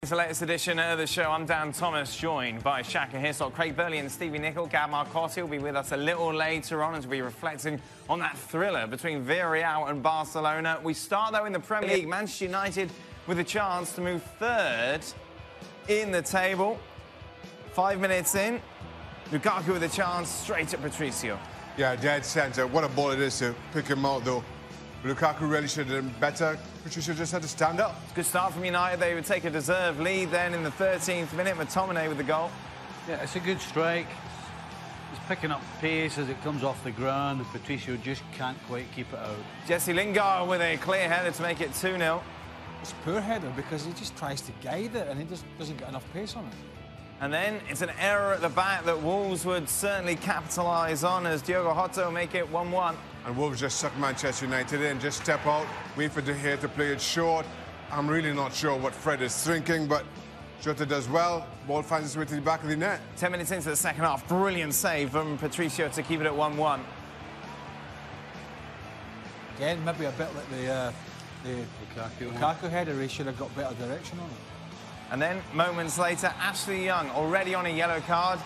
It's the latest edition of the show. I'm Dan Thomas, joined by Shaka Hislop, Craig Burley and Stevie Nicol. Gab Marcotti will be with us a little later on as we reflecting on that thriller between Villarreal and Barcelona. We start, though, in the Premier League. Manchester United with a chance to move third in the table. 5 minutes in, Lukaku with a chance straight at Patricio. Yeah, dead centre. What a ball it is to pick him out, though. Lukaku really should have done better. Patricio just had to stand up. Good start from United. They would take a deserved lead then in the 13th minute. McTominay with the goal. Yeah, it's a good strike. He's picking up pace as it comes off the ground. Patricio just can't quite keep it out. Jesse Lingard with a clear header to make it 2-0. It's a poor header because he just tries to guide it and he just doesn't get enough pace on it. And then it's an error at the back that Wolves would certainly capitalise on as Diogo Jota make it 1-1. And Wolves just suck Manchester United in, just step out, wait for De Gea to play it short. I'm really not sure what Fred is thinking, but Jota does well. Ball finds its way to the back of the net. 10 minutes into the second half, brilliant save from Patricio to keep it at 1-1. Again, maybe a bit like the Lukaku header, he should have got better direction on it. And then, moments later, Ashley Young, already on a yellow card,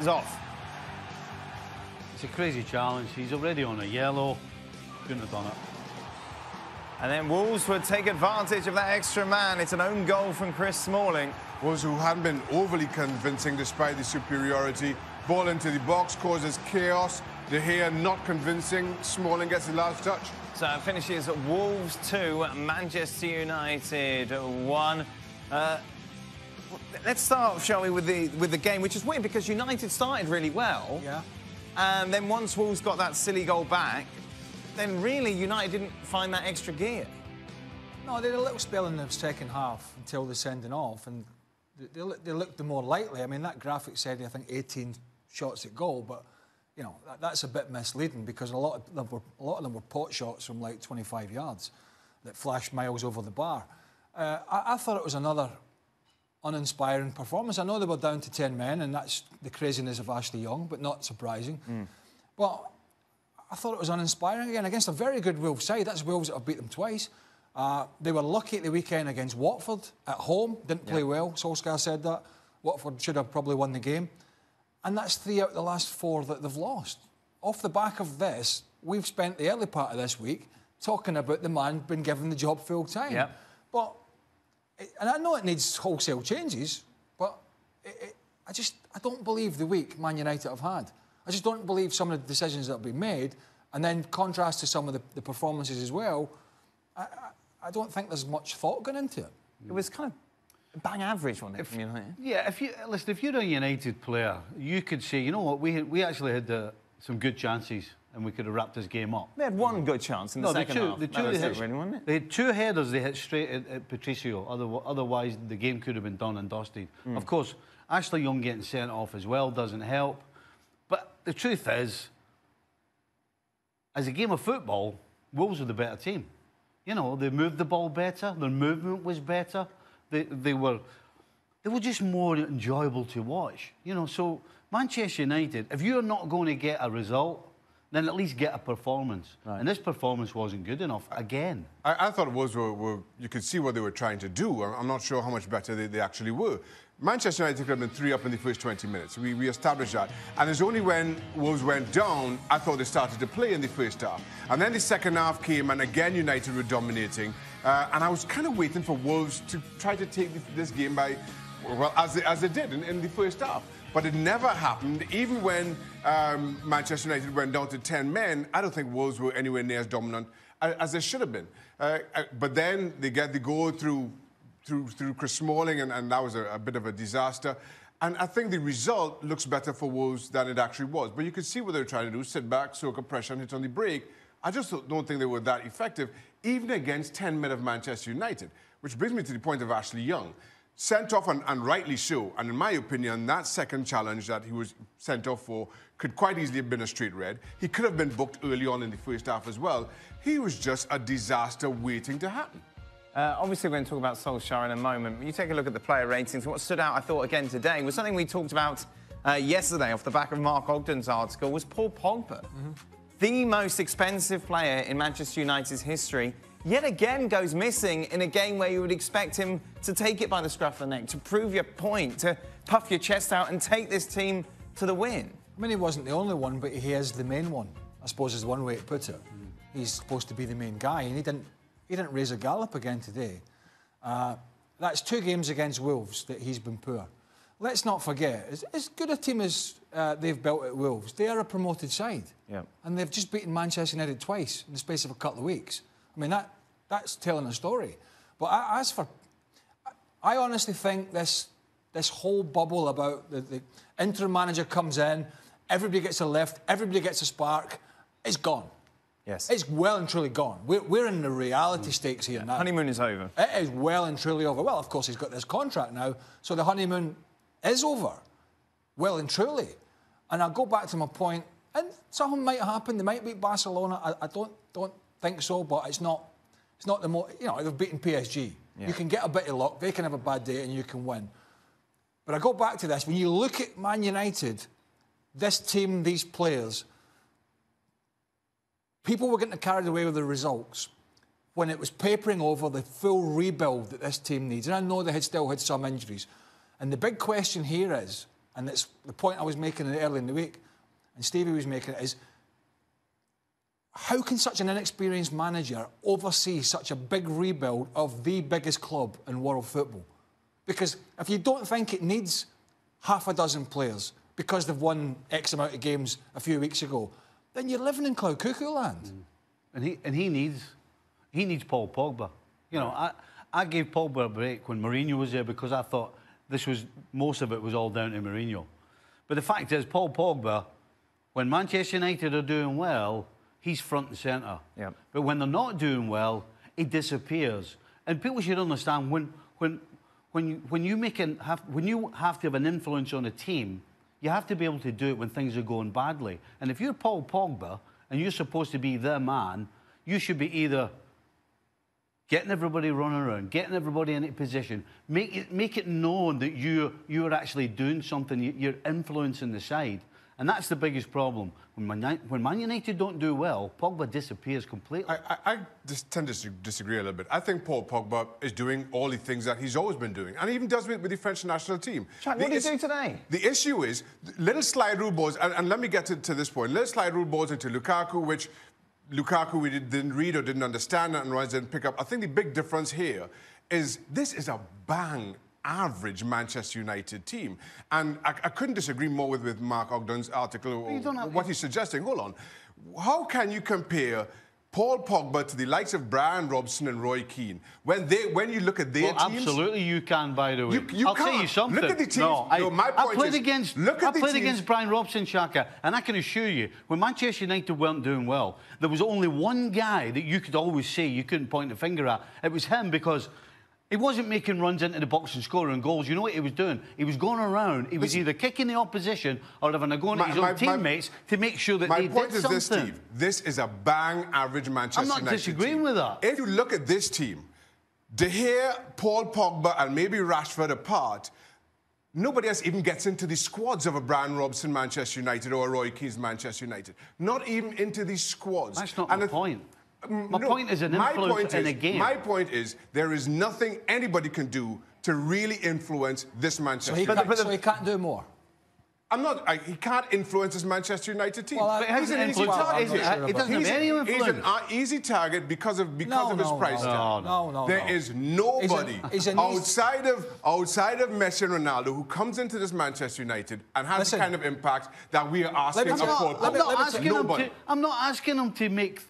is off. It's a crazy challenge. He's already on a yellow. Couldn't have done it. And then Wolves would take advantage of that extra man. It's an own goal from Chris Smalling. Wolves, who hadn't been overly convincing despite the superiority. Ball into the box causes chaos. De Gea not convincing. Smalling gets the last touch. So it finishes at Wolves 2, Manchester United 1. Let's start, shall we, with the game, which is weird because United started really well. Yeah. And then once Wolves got that silly goal back, then really United didn't find that extra gear. No, they had a little spell in the second half until the sending off, and they looked the more likely. I mean, that graphic said, I think, 18 shots at goal, but, you know, that's a bit misleading because a lot of them were pot shots from, like, 25 yards that flashed miles over the bar. I thought it was another uninspiring performance. I know they were down to 10 men, and that's the craziness of Ashley Young, but not surprising. But I thought it was uninspiring again against a very good Wolves side. That's Wolves that have beat them twice. They were lucky at the weekend against Watford at home. Didn't play well. Solskjaer said that. Watford should have probably won the game. And that's 3 out of the last 4 that they've lost. Off the back of this, we've spent the early part of this week talking about the man being given the job full time. Yep. But, and I know it needs wholesale changes, but I don't believe the week Man United have had. I just don't believe some of the decisions that have been made, and then contrast to some of the performances as well. I don't think there's much thought going into it. It was kind of bang average, wasn't it, from United? Yeah, if you're a United player, you could say, you know what, we actually had some good chances and we could have wrapped this game up. They had one good chance in the second half. They had 2 headers they hit straight at Patricio. Otherwise, the game could have been done and dusted. Of course, Ashley Young getting sent off as well doesn't help. But the truth is, as a game of football, Wolves were the better team. You know, they moved the ball better. Their movement was better. They were just more enjoyable to watch. You know, so Manchester United, if you're not going to get a result, then at least get a performance. Right. And this performance wasn't good enough again. I thought Wolves were, you could see what they were trying to do. I'm not sure how much better they actually were. Manchester United could have been 3 up in the first 20 minutes. We established that. And it's only when Wolves went down, I thought they started to play in the first half. And then the second half came, and again United were dominating. And I was kind of waiting for Wolves to try to take this game by, well, as they did in the first half. But it never happened. Even when Manchester United went down to 10 men, I don't think Wolves were anywhere near as dominant as they should have been. But then they get the goal through Chris Smalling, and that was a bit of a disaster. And I think the result looks better for Wolves than it actually was. But you could see what they were trying to do, sit back, soak up pressure, and hit on the break. I just don't think they were that effective, even against 10 men of Manchester United. Which brings me to the point of Ashley Young. Sent off, and rightly so. And in my opinion, that second challenge that he was sent off for could quite easily have been a straight red. He could have been booked early on in the first half as well. He was just a disaster waiting to happen. Obviously, we're going to talk about Solskjaer in a moment. But you take a look at the player ratings. What stood out, I thought, again today was something we talked about yesterday off the back of Mark Ogden's article, was Paul Pogba. The most expensive player in Manchester United's history, yet again goes missing in a game where you would expect him to take it by the scruff of the neck, to prove your point, to puff your chest out and take this team to the win. I mean, he wasn't the only one, but he is the main one, I suppose is one way to put it. He's supposed to be the main guy, and he didn't raise a gallop again today. That's 2 games against Wolves that he's been poor. Let's not forget, as good a team as they've built at Wolves, they are a promoted side. Yeah. And they've just beaten Manchester United twice in the space of a couple of weeks. I mean, that's telling a story. But I honestly think this whole bubble about the interim manager comes in, everybody gets a lift, everybody gets a spark, it's gone. Yes. It's well and truly gone. We're in the reality stakes here now. Honeymoon is over. It is well and truly over. Well, of course, he's got this contract now, so the honeymoon is over. Well and truly. And I'll go back to my point, and something might happen. They might beat Barcelona. I don't think so, but it's not the more... You know, they've beaten PSG. Yeah. You can get a bit of luck, they can have a bad day, and you can win. But I go back to this. When you look at Man United, this team, these players... People were getting carried away with the results when it was papering over the full rebuild that this team needs. And I know they had still had some injuries. And the big question here is, and it's the point I was making early in the week, and Stevie was making it, is how can such an inexperienced manager oversee such a big rebuild of the biggest club in world football? Because if you don't think it needs half a dozen players because they've won X amount of games a few weeks ago, then you're living in cloud cuckoo land. And he needs Paul Pogba. You know, I gave Pogba a break when Mourinho was there because I thought most of it was all down to Mourinho. But the fact is, Paul Pogba, when Manchester United are doing well, he's front and centre. Yep. But when they're not doing well, he disappears. And people should understand when you have to have an influence on a team, you have to be able to do it when things are going badly. And if you're Paul Pogba and you're supposed to be the man, you should be either getting everybody running around, getting everybody in a position, make it known that you're actually doing something, you're influencing the side. And that's the biggest problem. When Man United don't do well, Pogba disappears completely. I just tend to disagree a little bit. I think Paul Pogba is doing all the things that he's always been doing, and he even does it with the French national team. Jack, what did he do today? The issue is little slide rule balls, and let me get to this point. Little slide rule balls into Lukaku, which Lukaku we didn't read or didn't understand, and Rice didn't pick up. I think the big difference here is this is a bang average Manchester United team. And I couldn't disagree more with Mark Ogden's article, or what he's suggesting. Hold on. How can you compare Paul Pogba to the likes of Brian Robson and Roy Keane when you look at their teams? Absolutely you can, by the way. I'll tell you something. Look at the teams. I played against Brian Robson, Shaka, and I can assure you, when Manchester United weren't doing well, there was only one guy that you could always say you couldn't point the finger at. It was him, because he wasn't making runs into the box and scoring goals. You know what he was doing? He was going around. He was either kicking the opposition or having a go at his own teammates to make sure that they did something. My point is this, Steve. This is a bang average Manchester United team. I'm not disagreeing with that. If you look at this team, De Gea, Paul Pogba and maybe Rashford apart, nobody else even gets into the squads of a Brian Robson Manchester United or a Roy Keane's Manchester United. Not even into these squads. That's not the point. My point is an influence in a game. My point is there is nothing anybody can do to really influence this Manchester United. So he can't do more? He can't influence this Manchester United team. Well, he's an easy target. He doesn't have any influence. He's an easy target because of his price tag. No. There is nobody outside of Messi and Ronaldo who comes into this Manchester United and has the kind of impact that we are asking of Paul Pogba. I'm not asking him to make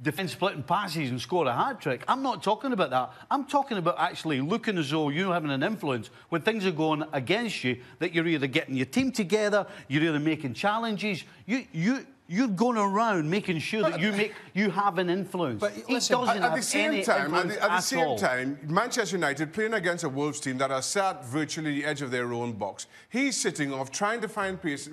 defence splitting passes and score a hat-trick. I'm not talking about that. I'm talking about actually looking as though you're having an influence when things are going against you, that you're either getting your team together, you're either making challenges, you're going around making sure that you have an influence. But listen, at the same time, Manchester United playing against a Wolves team that are sat virtually the edge of their own box. He's sitting off trying to find pace,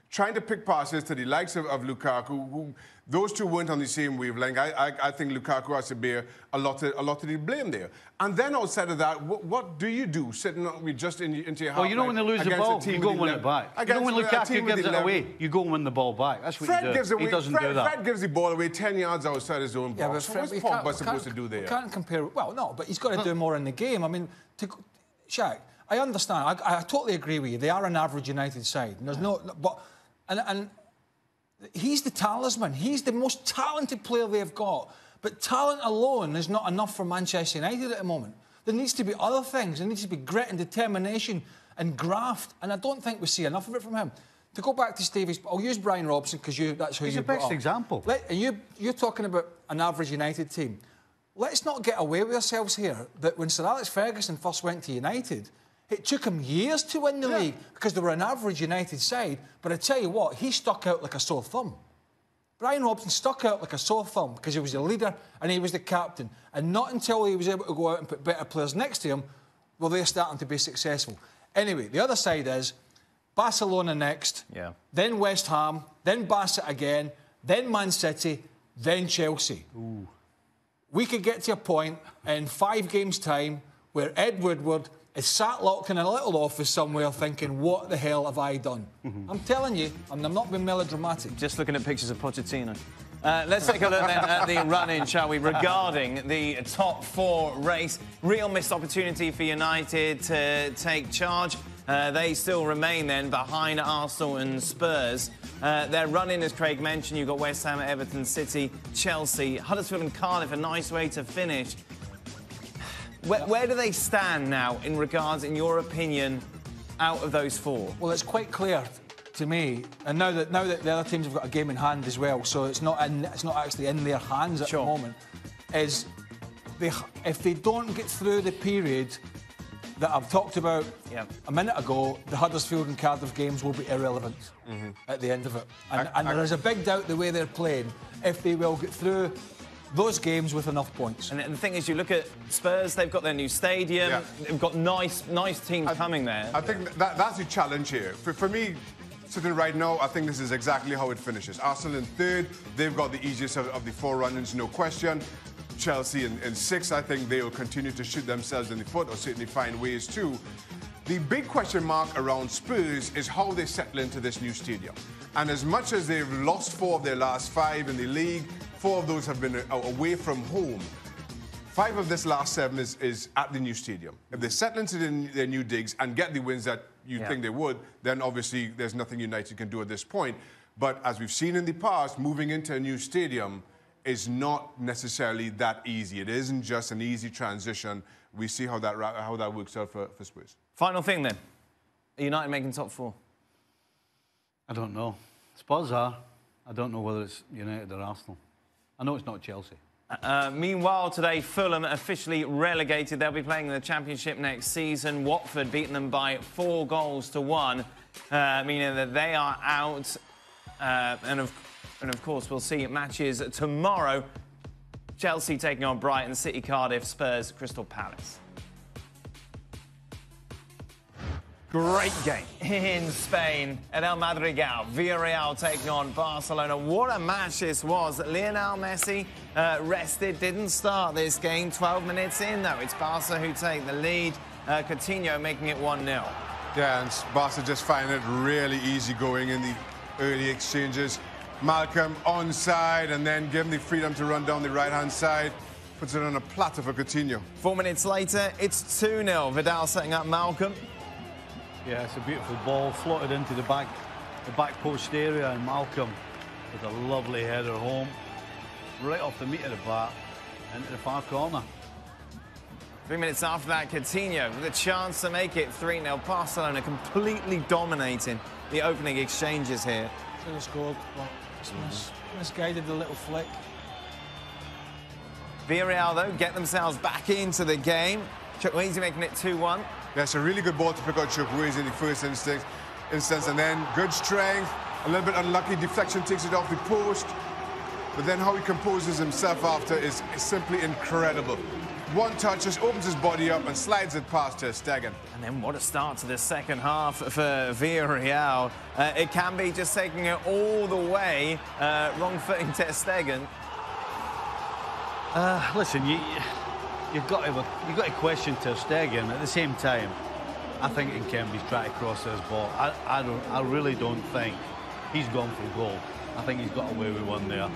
trying to pick passes to the likes of Lukaku, who those two weren't on the same wavelength. I think Lukaku has to bear a lot of the blame there. And then outside of that, what do you do sitting just into your half? Well, you know when they lose the ball, you go and win it back. You know when Lukaku gives it away, you go and win the ball back. That's what you do. He doesn't do that. Fred gives the ball away 10 yards outside his own box. Yeah, but So Fred, what's Pogba supposed to do there? We can't compare. Well, no, but he's got to do more in the game. I mean, Shaq, I understand. I totally agree with you. They are an average United side. And there's no, but and he's the talisman. He's the most talented player they've got. But talent alone is not enough for Manchester United at the moment. There needs to be other things. There needs to be grit and determination and graft. And I don't think we see enough of it from him. To go back to Stevie's, I'll use Brian Robson because that's who he's you the best example. And you're talking about an average United team. Let's not get away with ourselves here that when Sir Alex Ferguson first went to United, it took him years to win the league because they were an average United side. But I tell you what, he stuck out like a sore thumb. Brian Robson stuck out like a sore thumb because he was the leader and he was the captain. And not until he was able to go out and put better players next to him were they starting to be successful. Anyway, the other side is Barcelona next, then West Ham, then Barca again, then Man City, then Chelsea. Ooh. We could get to a point in 5 games' time where Ed Woodward is sat locked in a little office somewhere thinking, what the hell have I done? I'm telling you, and I'm not being melodramatic. Just looking at pictures of Pochettino. Let's take a look then at the run-in, shall we, regarding the top 4 race. Real missed opportunity for United to take charge. They still remain then behind Arsenal and Spurs. Their run-in, as Craig mentioned, you've got West Ham, Everton, City, Chelsea, Huddersfield and Cardiff, a nice way to finish. Where do they stand now in regards, in your opinion, out of those 4? Well, it's quite clear to me, and now that the other teams have got a game in hand as well, so it's not actually in their hands at the moment, is if they don't get through the period that I've talked about a minute ago, the Huddersfield and Cardiff games will be irrelevant at the end of it. And there is a big doubt the way they're playing if they will get through those games with enough points. And the thing is, you look at Spurs, they've got their new stadium, they've got nice teams coming there. I think that's the challenge here. For me, sitting right now, I think this is exactly how it finishes. Arsenal in 3rd, they've got the easiest of the 4 run-ins, no question. Chelsea in 6th, I think they will continue to shoot themselves in the foot, or certainly find ways to. The big question mark around Spurs is how they settle into this new stadium. And as much as they've lost 4 of their last 5 in the league, 4 of those have been away from home. 5 of this last 7 is at the new stadium. If they settle into their new digs and get the wins that you think they would, then obviously there's nothing United can do at this point. But as we've seen in the past, moving into a new stadium is not necessarily that easy. It isn't just an easy transition. We see how that works out for Spurs. Final thing then. Are United making top 4? I don't know. Spurs are. I don't know whether it's United or Arsenal. I know it's not Chelsea. Meanwhile, today, Fulham officially relegated. They'll be playing in the Championship next season. Watford beating them by 4 goals to 1, meaning that they are out. And of course, we'll see matches tomorrow. Chelsea taking on Brighton, City, Cardiff, Spurs, Crystal Palace. Great game in Spain at El Madrigal. Villarreal taking on Barcelona. What a match this was. Lionel Messi rested, didn't start this game. 12 minutes in, though. It's Barca who take the lead. Coutinho making it 1-0. Yeah, and Barca just finding it really easy going in the early exchanges. Malcolm onside and then give him the freedom to run down the right-hand side. Puts it on a platter for Coutinho. 4 minutes later, it's 2-0. Vidal setting up Malcolm. Yeah, it's a beautiful ball, floated into the back post area, and Malcolm with a lovely header home, right off the meat of the bat, into the far corner. 3 minutes after that, Coutinho with a chance to make it 3-0. Barcelona completely dominating the opening exchanges here. Should have scored, but misguided the little flick. Villarreal, though, get themselves back into the game. Chukwueze making it 2-1. That's a really good ball to pick out Chukwueze in the first instance, and then good strength, a little bit unlucky, deflection takes it off the post, but then how he composes himself after is simply incredible. One touch, just opens his body up and slides it past Ter Stegen. And then what a start to the second half for Villarreal. It can be just taking it all the way, wrong-footing Ter Stegen. Listen, you've got to question Ter Stegen. At the same time, I think Nkembe's trying to cross this ball. I really don't think he's gone for goal. I think he's got away with one there.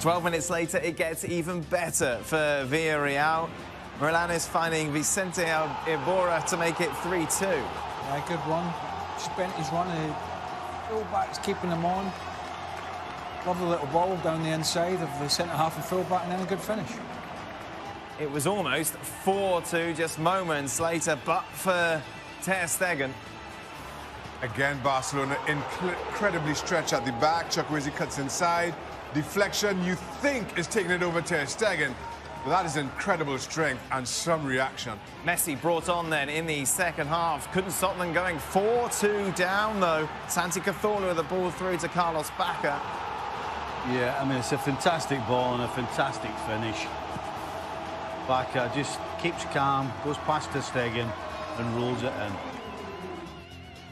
12 minutes later, it gets even better for Villarreal. Morelanes finding Vicente Iborra to make it 3-2. Yeah, good run. Spent his run. The full-back's keeping him on. Lovely little ball down the inside of the centre-half and full-back, and then a good finish. It was almost 4-2 just moments later, but for Ter Stegen. Again, Barcelona incredibly stretched at the back. Chukwueze cuts inside. Deflection, you think, is taking it over Ter Stegen. But that is incredible strength and some reaction. Messi brought on then in the second half. Couldn't stop them going 4-2 down, though. Santi Cazorla with the ball through to Carlos Bacca. Yeah, I mean, it's a fantastic ball and a fantastic finish. Bacca just keeps calm, goes past Ter Stegen and rolls it in.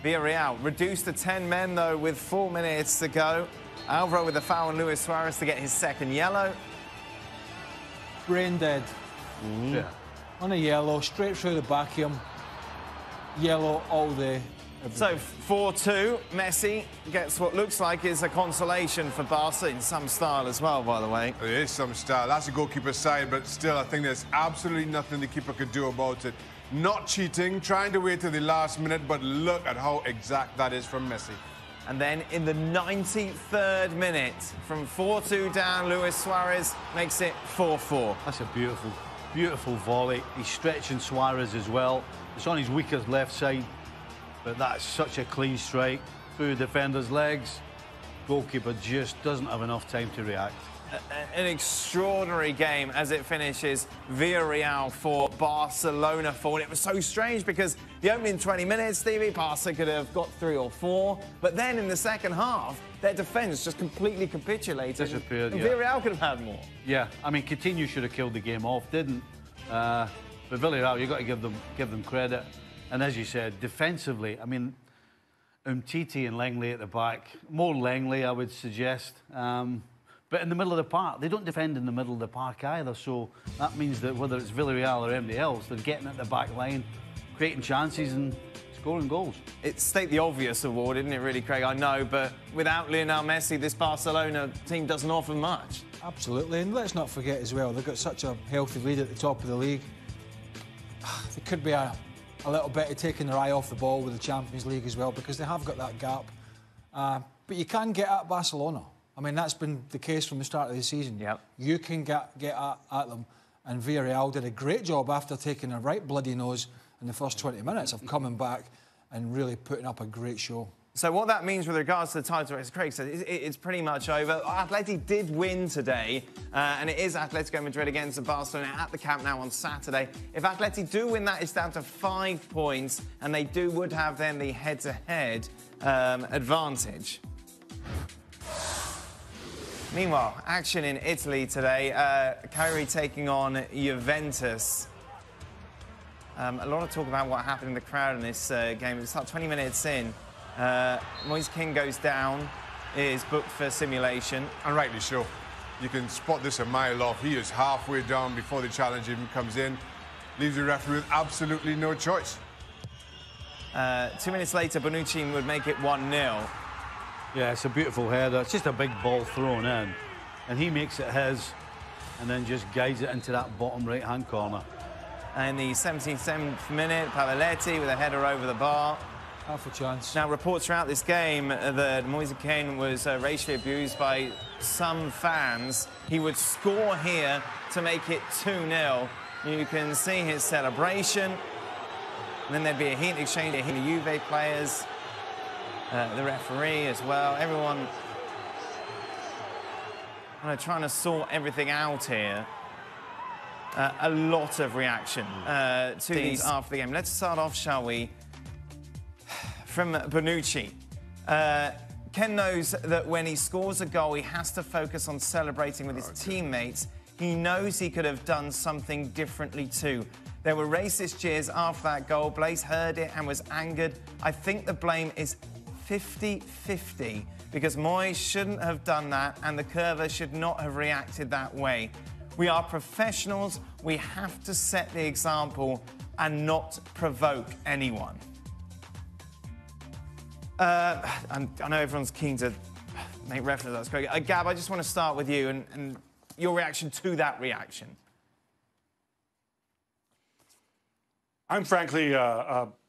Villarreal reduced to 10 men, though, with 4 minutes to go. Alvaro with the foul on Luis Suarez to get his second yellow. Brain dead. Yeah. On a yellow, straight through the back of him. Yellow all day. So 4-2, Messi gets what looks like is a consolation for Barca in some style as well, by the way. It is some style. That's the goalkeeper's side, but still, I think there's absolutely nothing the keeper could do about it. Not cheating, trying to wait till the last minute, but look at how exact that is from Messi. And then in the 93rd minute, from 4-2 down, Luis Suarez makes it 4-4. That's a beautiful, beautiful volley. He's stretching Suarez as well. It's on his weakest left side, but that's such a clean strike through the defender's legs. Goalkeeper just doesn't have enough time to react. An extraordinary game as it finishes. Villarreal 4, Barcelona 4. And it was so strange because the opening 20 minutes, Stevie, Barca could have got 3 or 4. But then in the second half, their defence just completely capitulated. Disappeared, and yeah. Villarreal could have had more. Yeah, I mean, Coutinho should have killed the game off, didn't. But Villarreal, you've got to give them credit. And as you said, defensively, I mean, Umtiti and Langley at the back. More Langley, I would suggest. But in the middle of the park, they don't defend in the middle of the park either. So that means that whether it's Villarreal or anybody else, they're getting at the back line, creating chances and scoring goals. It's state the obvious award, isn't it, really, Craig? I know, but without Lionel Messi, this Barcelona team doesn't offer much. Absolutely, and let's not forget as well, they've got such a healthy lead at the top of the league. There could be a little bit of taking their eye off the ball with the Champions League as well, because they have got that gap. But you can get at Barcelona. I mean, that's been the case from the start of the season. Yep. You can get at them. And Villarreal did a great job after taking a right bloody nose in the first 20 minutes of coming back and really putting up a great show. So what that means with regards to the title race, Craig said, it's pretty much over. Atleti did win today, and it is Atletico Madrid against Barcelona at the Camp Nou on Saturday. If Atleti do win that, it's down to 5 points, and they would have then the head-to-head advantage. Meanwhile, action in Italy today. Cagliari taking on Juventus. A lot of talk about what happened in the crowd in this game. It's like 20 minutes in. Moise Kean goes down, is booked for simulation. And rightly so. You can spot this a mile off. He is halfway down before the challenge even comes in. Leaves the referee with absolutely no choice. 2 minutes later, Bonucci would make it 1-0. Yeah, it's a beautiful header. It's just a big ball thrown in. And he makes it his and then just guides it into that bottom right-hand corner. And the 77th minute, Pavoletti with a header over the bar. Half a chance. Now, reports throughout this game that Moise Kean was racially abused by some fans. He would score here to make it 2-0. You can see his celebration. And then there'd be a heat exchange between the Juve players, the referee as well. Everyone trying to sort everything out here. A lot of reaction to these after the game. Let's start off, shall we, from Bonucci. Ken knows that when he scores a goal, he has to focus on celebrating with his teammates. he knows he could have done something differently too. There were racist cheers after that goal. Blaise heard it and was angered. I think the blame is 50-50 because Moyes shouldn't have done that and the Curver should not have reacted that way. We are professionals. We have to set the example and not provoke anyone. I know everyone's keen to make reference to that. That's great. Gab, I just want to start with you and your reaction to that reaction. I'm frankly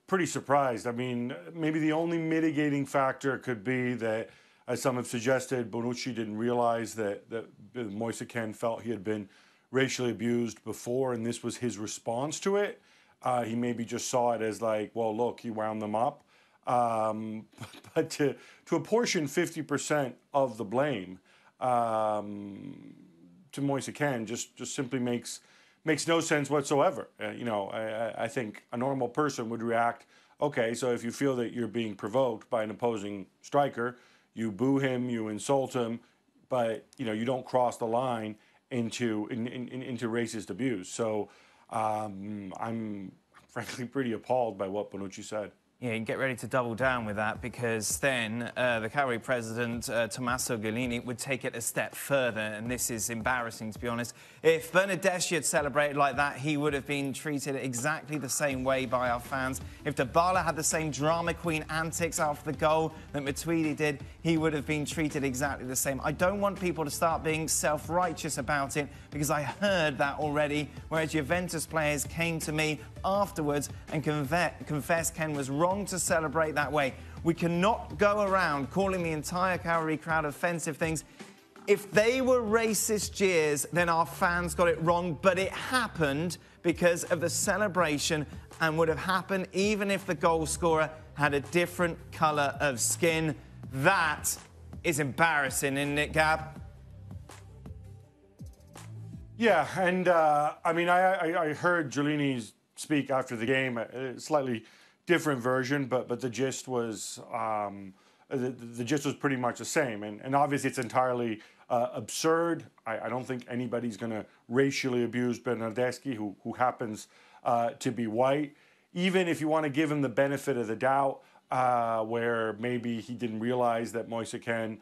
pretty surprised. I mean, maybe the only mitigating factor could be that, as some have suggested, Bonucci didn't realize that Moise Kean felt he had been racially abused before, and this was his response to it. He maybe just saw it as like, well, look, he wound them up. But to apportion 50% of the blame to Moise Kean just simply makes no sense whatsoever. You know, I think a normal person would react, okay, so if you feel that you're being provoked by an opposing striker, you boo him, you insult him, but, you know, you don't cross the line into racist abuse. So I'm frankly pretty appalled by what Bonucci said. Yeah, you can get ready to double down with that because then the Cagliari president, Tommaso Giulini, would take it a step further, and this is embarrassing, to be honest. If Bernardeschi had celebrated like that, he would have been treated exactly the same way by our fans. If Dybala had the same drama queen antics after the goal that Matuidi did, he would have been treated exactly the same. I don't want people to start being self-righteous about it because I heard that already, whereas Juventus players came to me afterwards and confessed Ken was wrong to celebrate that way. We cannot go around calling the entire Cagliari crowd offensive things. If they were racist jeers, then our fans got it wrong, but it happened because of the celebration and would have happened even if the goal scorer had a different colour of skin. That is embarrassing, isn't it, Gab? Yeah, and I mean, I heard Giulini's speak after the game, a slightly different version, but the gist was the gist was pretty much the same, and obviously it's entirely absurd. I don't think anybody's going to racially abuse Bernardeschi, who happens to be white, even if you want to give him the benefit of the doubt, where maybe he didn't realize that Moise Kean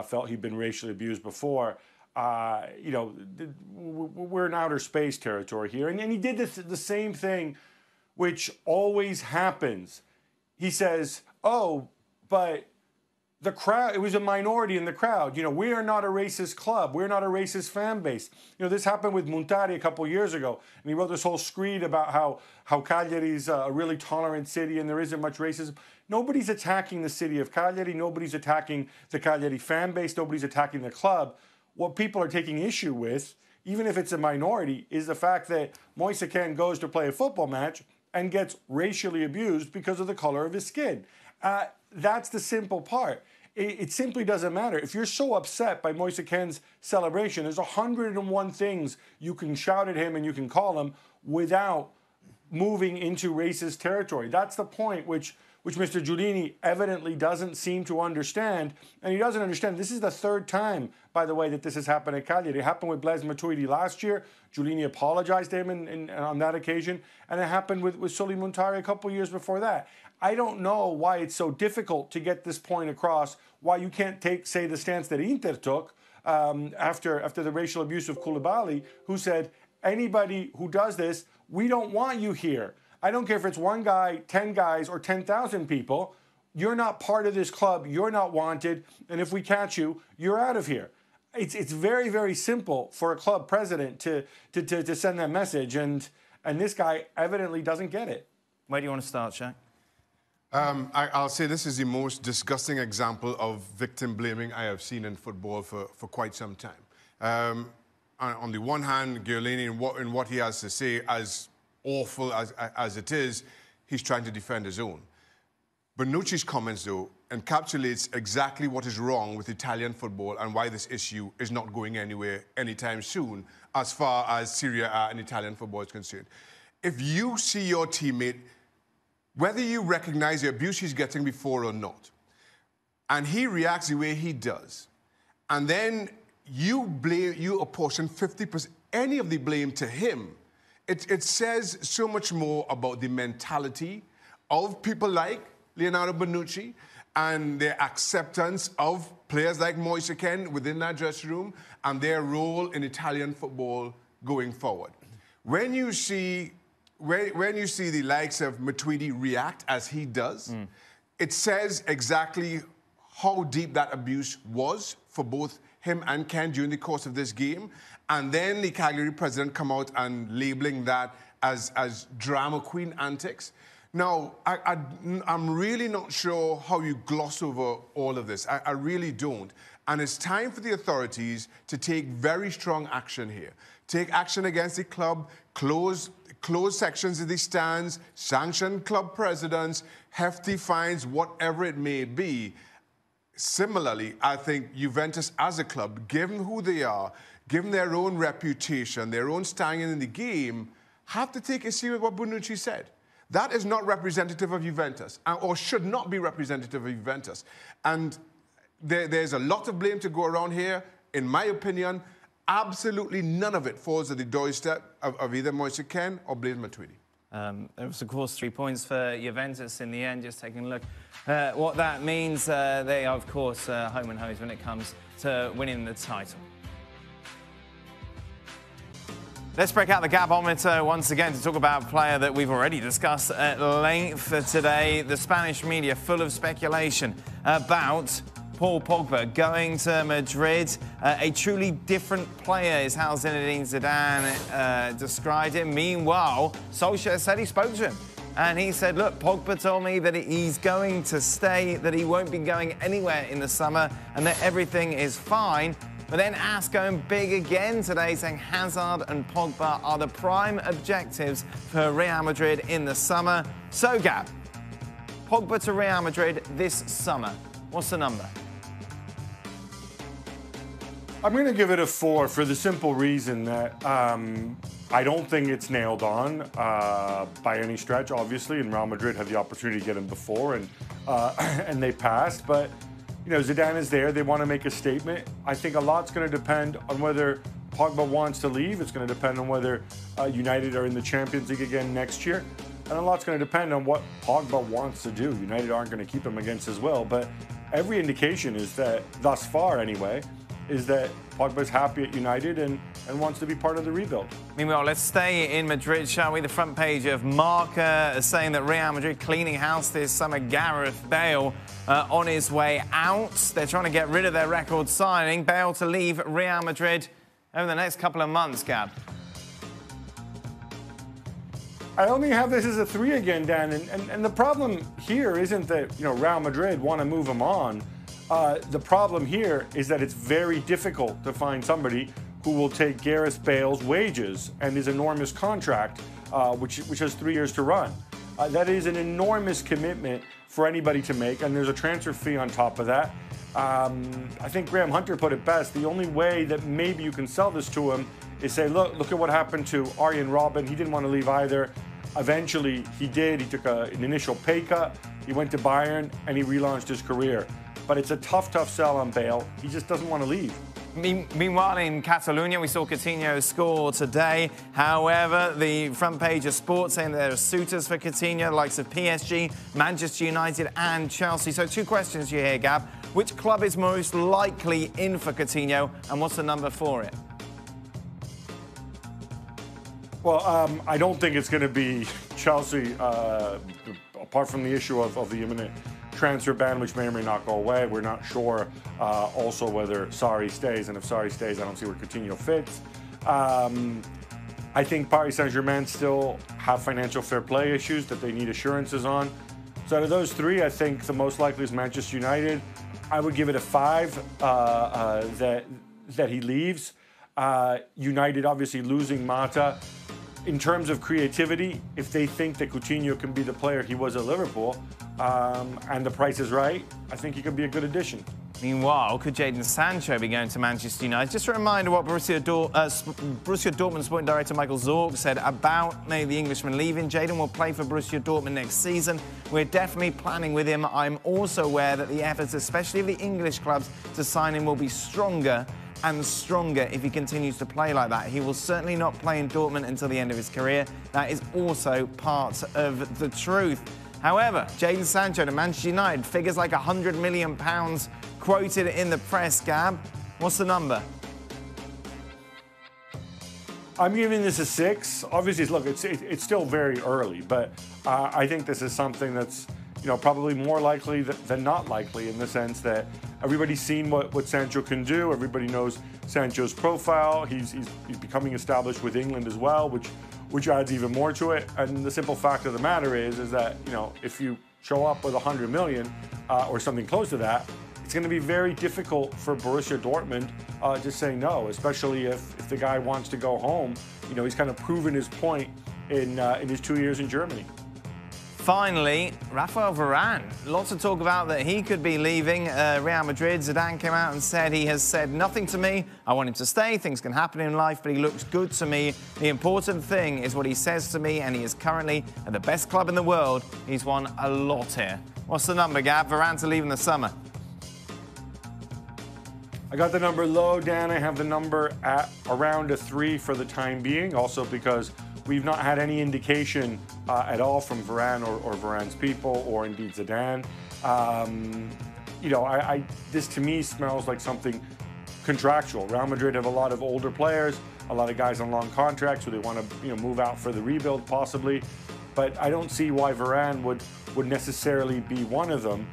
felt he'd been racially abused before. You know, we're in outer space territory here. And he did the same thing, which always happens. He says, oh, but the crowd, it was a minority in the crowd. You know, we are not a racist club. We're not a racist fan base. You know, this happened with Montari a couple of years ago. And he wrote this whole screed about how Cagliari's a really tolerant city and there isn't much racism. Nobody's attacking the city of Cagliari. Nobody's attacking the Cagliari fan base. Nobody's attacking the club. What people are taking issue with, even if it's a minority, is the fact that Moise Kean goes to play a football match and gets racially abused because of the color of his skin. That's the simple part. It simply doesn't matter. If you're so upset by Moise Kean's celebration, there's 101 things you can shout at him and you can call him without moving into racist territory. That's the point which Mr. Giulini evidently doesn't seem to understand. And he doesn't understand. This is the third time, by the way, that this has happened at Cagliari. It happened with Blaise Matuidi last year. Giulini apologized to him on that occasion. And it happened with Sully Montari a couple of years before that. I don't know why it's so difficult to get this point across, why you can't say the stance that Inter took after the racial abuse of Koulibaly, who said, anybody who does this, we don't want you here. I don't care if it's one guy, 10 guys, or 10,000 people. You're not part of this club. You're not wanted. And if we catch you, you're out of here. It's very, very simple for a club president to send that message. And this guy evidently doesn't get it. Where do you want to start, Shaq? I'll say this is the most disgusting example of victim blaming I have seen in football for quite some time. On the one hand, Giulini, in what he has to say, as awful as it is, he's trying to defend his own. Bonucci's comments, though, encapsulates exactly what is wrong with Italian football and why this issue is not going anywhere anytime soon as far as Serie A and Italian football is concerned. If you see your teammate, whether you recognize the abuse he's getting before or not, and he reacts the way he does, and then you apportion 50%, any of the blame to him. It says so much more about the mentality of people like Leonardo Bonucci and their acceptance of players like Moise Kean within that dressing room and their role in Italian football going forward. When you see the likes of Matuidi react as he does, it says exactly how deep that abuse was for both him and Ken during the course of this game. And then the Cagliari president come out and labeling that as drama queen antics. Now, I'm really not sure how you gloss over all of this. I really don't. And it's time for the authorities to take very strong action here. Take action against the club, close sections of the stands, sanction club presidents, hefty fines, whatever it may be. Similarly, I think Juventus as a club, given who they are, given their own reputation, their own standing in the game, have to take it serious what Bonucci said. That is not representative of Juventus, or should not be representative of Juventus. And there's a lot of blame to go around here. In my opinion, absolutely none of it falls at the doorstep of either Moise Kean or Blaise Matuidi. There was, of course, 3 points for Juventus in the end. Just taking a look at what that means. They are, of course, home and hose when it comes to winning the title. Let's break out the Gabometer once again to talk about a player that we've already discussed at length today. The Spanish media full of speculation about Paul Pogba going to Madrid. A truly different player is how Zinedine Zidane described him. Meanwhile, Solskjaer said he spoke to him. And he said, look, Pogba told me that he's going to stay, that he won't be going anywhere in the summer, and that everything is fine. But then AS going big again today, saying Hazard and Pogba are the prime objectives for Real Madrid in the summer. So, Gab, Pogba to Real Madrid this summer. What's the number? I'm going to give it a 4 for the simple reason that I don't think it's nailed on by any stretch, obviously, and Real Madrid had the opportunity to get him before, and they passed. But, you know, Zidane is there. They want to make a statement. I think a lot's going to depend on whether Pogba wants to leave. It's going to depend on whether United are in the Champions League again next year. And a lot's going to depend on what Pogba wants to do. United aren't going to keep him against his will. But every indication is that, thus far anyway, is that Pogba's happy at United and wants to be part of the rebuild. Meanwhile, let's stay in Madrid, shall we? The front page of Marca is saying that Real Madrid cleaning house this summer. Gareth Bale on his way out. They're trying to get rid of their record signing. Bale to leave Real Madrid over the next couple of months, Gab. I only have this as a 3 again, Dan, and the problem here isn't that, you know, Real Madrid want to move him on. The problem here is that it's very difficult to find somebody who will take Gareth Bale's wages and his enormous contract, which has 3 years to run. That is an enormous commitment for anybody to make, and there's a transfer fee on top of that. I think Graham Hunter put it best. The only way that maybe you can sell this to him is say, look at what happened to Arjen Robben. He didn't want to leave either. Eventually, he did. He took an initial pay cut. He went to Bayern, and he relaunched his career. But it's a tough sell on Bale. He just doesn't want to leave. Meanwhile, in Catalonia, we saw Coutinho score today. However, the front page of Sport saying that there are suitors for Coutinho, the likes of PSG, Manchester United and Chelsea. So 2 questions you hear, Gab. Which club is most likely in for Coutinho, and what's the number for it? Well, I don't think it's going to be Chelsea, apart from the issue of the imminent transfer ban, which may or may not go away. We're not sure also whether Sarri stays, and if Sarri stays, I don't see where Coutinho fits. I think Paris Saint-Germain still have financial fair play issues that they need assurances on. So out of those 3, I think the most likely is Manchester United. I would give it a 5 that he leaves. United obviously losing Mata. In terms of creativity, if they think that Coutinho can be the player he was at Liverpool, and the price is right, I think he could be a good addition. Meanwhile, could Jadon Sancho be going to Manchester United? Just a reminder what Borussia Dortmund sporting director Michael Zorc said about the Englishman leaving. Jadon will play for Borussia Dortmund next season. We're definitely planning with him. I'm also aware that the efforts, especially of the English clubs, to sign him will be stronger and stronger if he continues to play like that. He will certainly not play in Dortmund until the end of his career. That is also part of the truth. However, Jadon Sancho to Manchester United, figures like £100 million quoted in the press. Gab, what's the number? I'm giving this a 6. Obviously, look, it's still very early, but I think this is something that's probably more likely than not likely, in the sense that everybody's seen what Sancho can do. Everybody knows Sancho's profile. He's becoming established with England as well, which adds even more to it. And the simple fact of the matter is that if you show up with 100 million or something close to that, it's going to be very difficult for Borussia Dortmund to say no, especially if the guy wants to go home. He's kind of proven his point in his 2 years in Germany. Finally, Rafael Varane. Lots of talk about that he could be leaving Real Madrid. Zidane came out and said he has said nothing to me. I want him to stay. Things can happen in life, but he looks good to me. The important thing is what he says to me, and he is currently at the best club in the world. He's won a lot here. What's the number, Gab? Varane to leave in the summer. I got the number low, Dan. I have the number at around a 3 for the time being, also because we've not had any indication at all from Varane or Varane's people, or indeed Zidane. This to me smells like something contractual. Real Madrid have a lot of older players, a lot of guys on long contracts who they want to move out for the rebuild possibly. But I don't see why Varane would necessarily be one of them.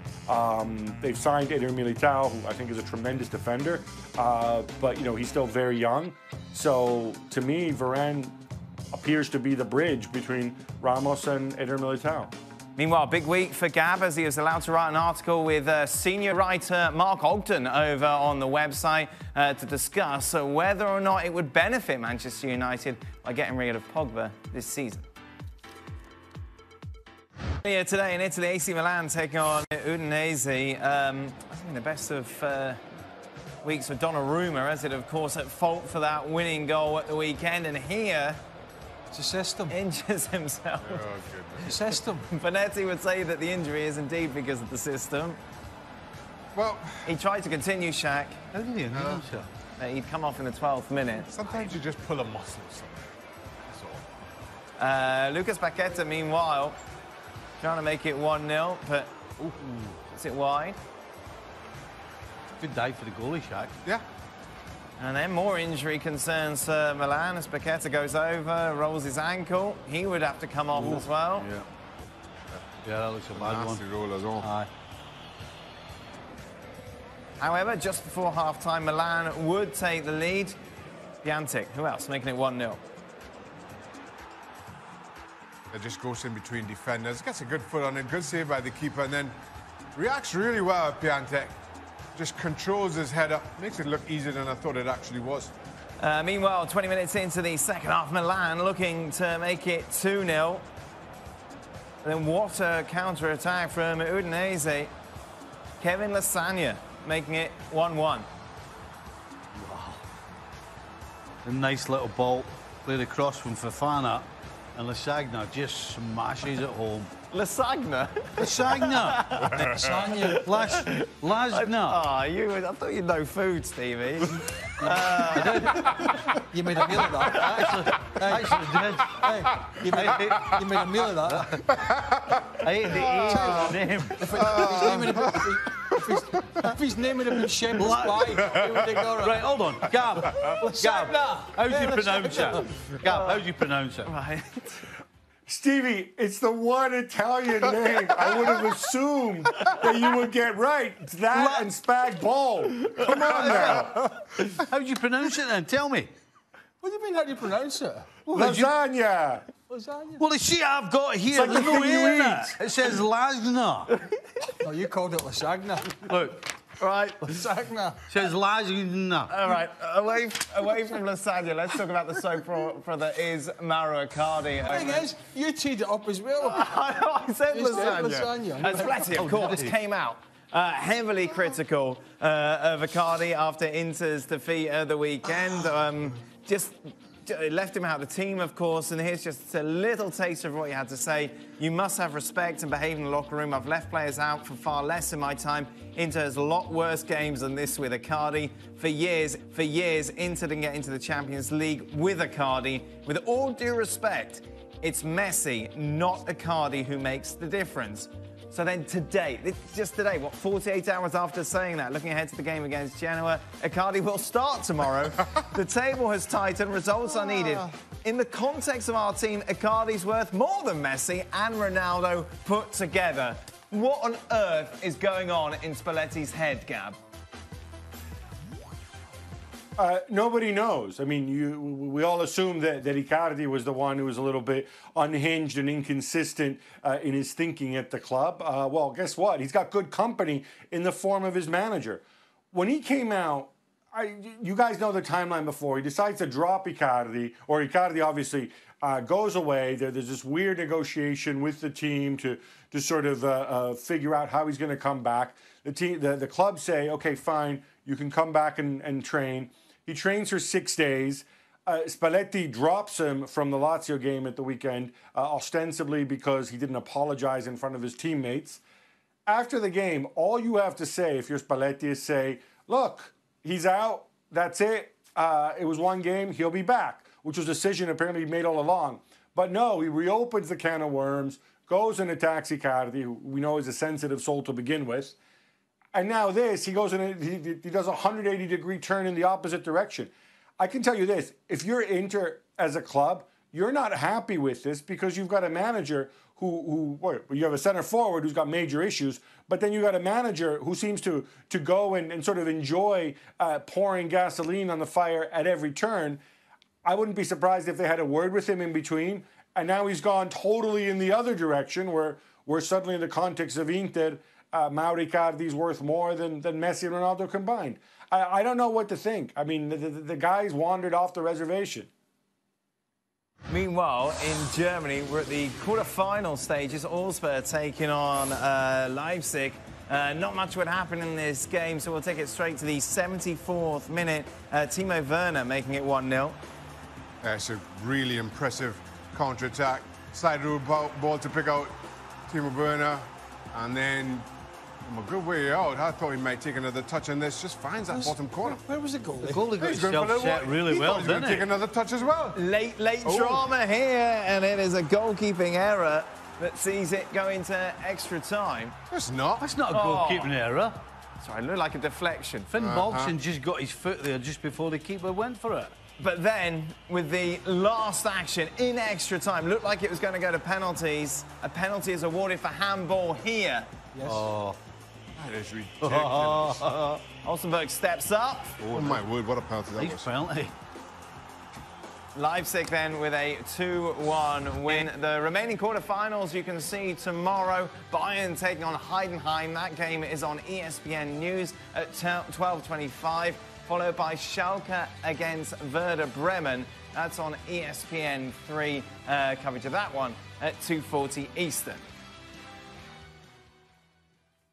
They've signed Eder Militao, who I think is a tremendous defender, but he's still very young. So to me, Varane appears to be the bridge between Ramos and Eder Militao. Meanwhile, big week for Gab, as he was allowed to write an article with senior writer Mark Ogden over on the website to discuss whether or not it would benefit Manchester United by getting rid of Pogba this season. Here today in Italy, AC Milan taking on Udinese. I think the best of weeks for Donnarumma, as it, of course, at fault for that winning goal at the weekend. And here, it's a system. Injures himself. Oh, goodness. It's a system. Bonetti would say that the injury is indeed because of the system. Well, he tried to continue, Shaq. How did he announce it? He'd come off in the 12th minute. Sometimes you just pull a muscle somewhere. That's all. Lucas Paqueta, meanwhile, trying to make it 1-0, but is it wide? Good dive for the goalie, Shaq. Yeah. And then more injury concerns Milan as Paqueta goes over, rolls his ankle. He would have to come off as well. Yeah. Yeah, that looks a bad Nasty one. roll as well. Aye. However, just before half-time, Milan would take the lead. Piatek, who else, making it 1-0. It just goes in between defenders, gets a good foot on it, good save by the keeper, and then reacts really well at Piatek. Just controls his head up, makes it look easier than I thought it actually was. Meanwhile, 20 minutes into the second half, Milan looking to make it 2-0. Then what a counter-attack from Udinese. Kevin Lasagna making it 1-1. Wow. A nice little ball played across from Fofana, and Lasagna just smashes it home. Lasagna? Lasagna! Lasagna. Lasagna. I thought you'd know food, Stevie. You made a meal of that. Actually did. Hey, you made a meal of that. I ate the name. If his name had been Shepherd's Pie, it would have gone Right, hold on. Gab. Lasagna. How do you pronounce it? Gab, how do you pronounce it? Right. Stevie, it's the one Italian name I would have assumed that you would get right. It's that and spag bol. Come on now. How do you pronounce it then? Tell me. What do you mean, how do you pronounce it? Lasagna. Lasagna. Well, the shit I've got here, It's like there's the no thing A you in eat. it. It says Lasagna. No, you called it lasagna. Look, Right. Lasagna. it says Lasagna. All right, away from lasagna, let's talk about the soap opera that is Mauro Icardi. The thing is, you teed it up as well. I said You said lasagna. lasagna. Spalletti, of course, came out heavily critical of Icardi after Inter's defeat of the weekend. Just left him out of the team, of course, and here's just a little taste of what he had to say. You must have respect and behave in the locker room. I've left players out for far less in my time. Inter has a lot worse games than this with Icardi. For years, Inter didn't get into the Champions League with Icardi. With all due respect, it's Messi, not Icardi, who makes the difference. So then today, just today, 48 hours after saying that, looking ahead to the game against Genoa, Icardi will start tomorrow. The table has tightened, results are needed. In the context of our team, Icardi's worth more than Messi and Ronaldo put together. What on earth is going on in Spalletti's head, Gab? Nobody knows. I mean, we all assume that Icardi was the one who was a little bit unhinged and inconsistent in his thinking at the club. Well, guess what? He's got good company in the form of his manager. When he came out, you guys know the timeline before. He decides to drop Icardi, or Icardi obviously goes away. There's this weird negotiation with the team to sort of figure out how he's going to come back. The club say, okay, fine, you can come back and train. He trains for 6 days. Spalletti drops him from the Lazio game at the weekend, ostensibly because he didn't apologize in front of his teammates. After the game, all you have to say, if you're Spalletti, is say, look, he's out, that's it. It was one game, he'll be back, which was a decision apparently he made all along. But no, he reopens the can of worms, goes and attacks Icardi, who we know is a sensitive soul to begin with. And now this, he goes in, he does a 180-degree turn in the opposite direction. I can tell you this, if you're Inter as a club, you're not happy with this because you've got a manager who you have a center forward who's got major issues, but then you got a manager who seems to go and sort of enjoy pouring gasoline on the fire at every turn. I wouldn't be surprised if they had a word with him in between, and now he's gone totally in the other direction where suddenly in the context of Inter, Mauro Icardi's worth more than Messi and Ronaldo combined. I don't know what to think. I mean, the guys wandered off the reservation. Meanwhile, in Germany, we're at the quarter-final stages. Augsburg taking on Leipzig. Not much would happen in this game, so we'll take it straight to the 74th minute. Timo Werner making it 1-0. It's a really impressive counter-attack. Slide rule ball to pick out Timo Werner, and then from a good way out, I thought he might take another touch, and this just finds that bottom corner. Where was the goalie? The goalie got himself set really well, He's going didn't to take he? another touch as well. Late drama here, and it is a goalkeeping error that sees it go into extra time. It's not. That's not a goalkeeping error. Sorry, it looked like a deflection. Finn Bogsson just got his foot there just before the keeper went for it. But then, with the last action in extra time, looked like it was going to go to penalties. A penalty is awarded for handball here. Yes. Oh. That is ridiculous. Olsenberg steps up. Oh, my word, what a penalty that Nice was. penalty. Leipzig then with a 2-1 win. The remaining quarterfinals you can see tomorrow. Bayern taking on Heidenheim. That game is on ESPN News at 12:25. Followed by Schalke against Werder Bremen. That's on ESPN 3 coverage of that one at 2:40 Eastern.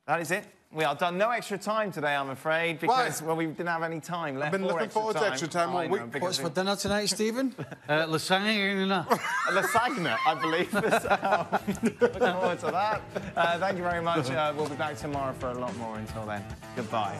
That is it. We are done. No extra time today, I'm afraid, because well, we didn't have any time left. I've been looking forward to extra time all week. What's for dinner tonight, Stephen? Lasagna. Lasagna, I believe. Looking forward to that. Thank you very much. We'll be back tomorrow for a lot more. Until then, goodbye.